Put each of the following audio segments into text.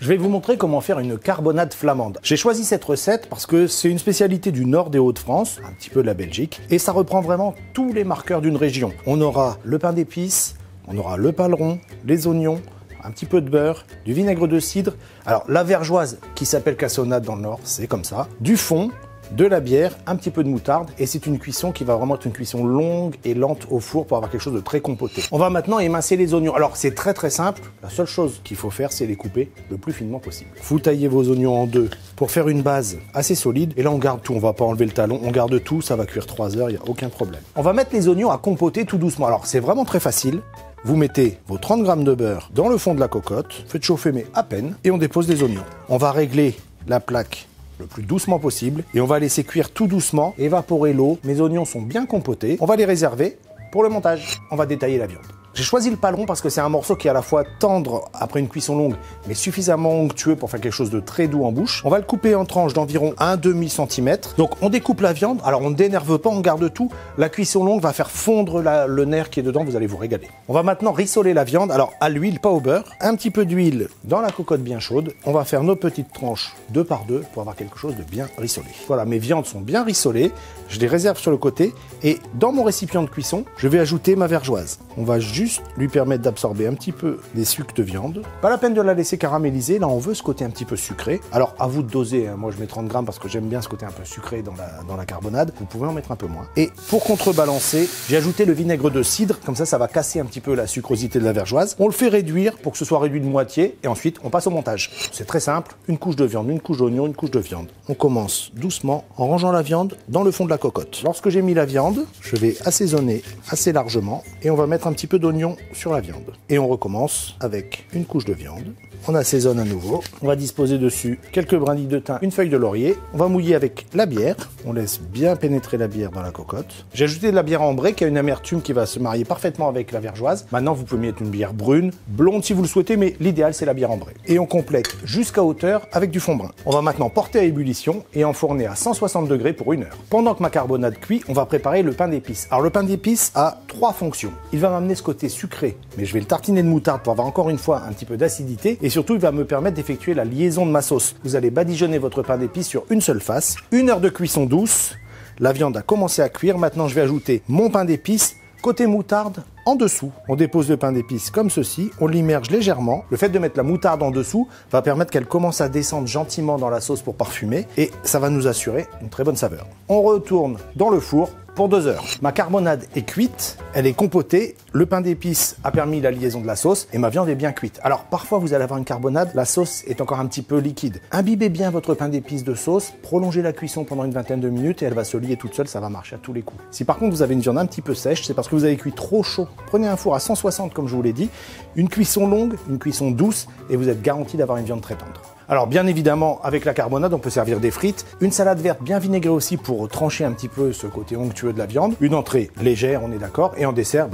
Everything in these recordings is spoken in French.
Je vais vous montrer comment faire une carbonade flamande. J'ai choisi cette recette parce que c'est une spécialité du nord des Hauts-de-France, un petit peu de la Belgique, et ça reprend vraiment tous les marqueurs d'une région. On aura le pain d'épices, on aura le paleron, les oignons, un petit peu de beurre, du vinaigre de cidre, alors la vergeoise qui s'appelle cassonade dans le nord, c'est comme ça, du fond, de la bière, un petit peu de moutarde, et c'est une cuisson qui va vraiment être une cuisson longue et lente au four pour avoir quelque chose de très compoté. On va maintenant émincer les oignons. Alors c'est très simple, la seule chose qu'il faut faire c'est les couper le plus finement possible. Vous taillez vos oignons en deux pour faire une base assez solide, et là on garde tout, on va pas enlever le talon, on garde tout, ça va cuire 3 heures, il n'y a aucun problème. On va mettre les oignons à compoter tout doucement. Alors c'est vraiment très facile. Vous mettez vos 30 g de beurre dans le fond de la cocotte, faites chauffer mais à peine, et on dépose les oignons. On va régler la plaque le plus doucement possible et on va laisser cuire tout doucement, évaporer l'eau. Mes oignons sont bien compotés, on va les réserver pour le montage. On va détailler la viande. J'ai choisi le paleron parce que c'est un morceau qui est à la fois tendre après une cuisson longue, mais suffisamment onctueux pour faire quelque chose de très doux en bouche. On va le couper en tranches d'environ 1,5 cm. Donc on découpe la viande, alors on ne dénerve pas, on garde tout. La cuisson longue va faire fondre le nerf qui est dedans, vous allez vous régaler. On va maintenant rissoler la viande, alors à l'huile, pas au beurre. Un petit peu d'huile dans la cocotte bien chaude. On va faire nos petites tranches 2 par 2 pour avoir quelque chose de bien rissolé. Voilà, mes viandes sont bien rissolées, je les réserve sur le côté et dans mon récipient de cuisson, je vais ajouter ma vergeoise. On va juste lui permettre d'absorber un petit peu des sucs de viande. Pas la peine de la laisser caraméliser, là on veut ce côté un petit peu sucré. Alors à vous de doser, hein. Moi je mets 30 g parce que j'aime bien ce côté un peu sucré dans la carbonade. Vous pouvez en mettre un peu moins. Et pour contrebalancer, j'ai ajouté le vinaigre de cidre, comme ça va casser un petit peu la sucrosité de la vergeoise. On le fait réduire pour que ce soit réduit de moitié et ensuite on passe au montage. C'est très simple, une couche de viande, une couche d'oignon, une couche de viande. On commence doucement en rangeant la viande dans le fond de la cocotte. Lorsque j'ai mis la viande, je vais assaisonner assez largement et on va mettre un petit peu d'oignon sur la viande. Et on recommence avec une couche de viande. On assaisonne à nouveau. On va disposer dessus quelques brindilles de thym, une feuille de laurier. On va mouiller avec la bière. On laisse bien pénétrer la bière dans la cocotte. J'ai ajouté de la bière ambrée qui a une amertume qui va se marier parfaitement avec la vergeoise. Maintenant, vous pouvez mettre une bière brune, blonde si vous le souhaitez, mais l'idéal, c'est la bière ambrée. Et on complète jusqu'à hauteur avec du fond brun. On va maintenant porter à ébullition et enfourner à 160 degrés pour 1 heure. Pendant que ma carbonade cuit, on va préparer le pain d'épices. Alors, le pain d'épices a 3 fonctions. Il va m'amener ce côté sucré, mais je vais le tartiner de moutarde pour avoir encore une fois un petit peu d'acidité. Et surtout, il va me permettre d'effectuer la liaison de ma sauce. Vous allez badigeonner votre pain d'épices sur une seule face. 1 heure de cuisson douce. La viande a commencé à cuire. Maintenant, je vais ajouter mon pain d'épices. Côté moutarde, en dessous, on dépose le pain d'épices comme ceci, on l'immerge légèrement. Le fait de mettre la moutarde en dessous va permettre qu'elle commence à descendre gentiment dans la sauce pour parfumer et ça va nous assurer une très bonne saveur. On retourne dans le four pour 2 heures. Ma carbonade est cuite, elle est compotée, le pain d'épices a permis la liaison de la sauce et ma viande est bien cuite. Alors parfois vous allez avoir une carbonade, la sauce est encore un petit peu liquide. Imbibez bien votre pain d'épices de sauce, prolongez la cuisson pendant une vingtaine de minutes et elle va se lier toute seule, ça va marcher à tous les coups. Si par contre vous avez une viande un petit peu sèche, c'est parce que vous avez cuit trop chaud. Prenez un four à 160 comme je vous l'ai dit, une cuisson longue, une cuisson douce et vous êtes garanti d'avoir une viande très tendre. Alors bien évidemment, avec la carbonade, on peut servir des frites, une salade verte bien vinaigrée aussi pour trancher un petit peu ce côté onctueux de la viande, une entrée légère, on est d'accord, et en dessert,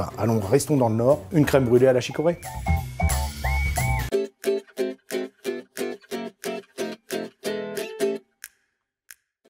restons dans le nord, une crème brûlée à la chicorée.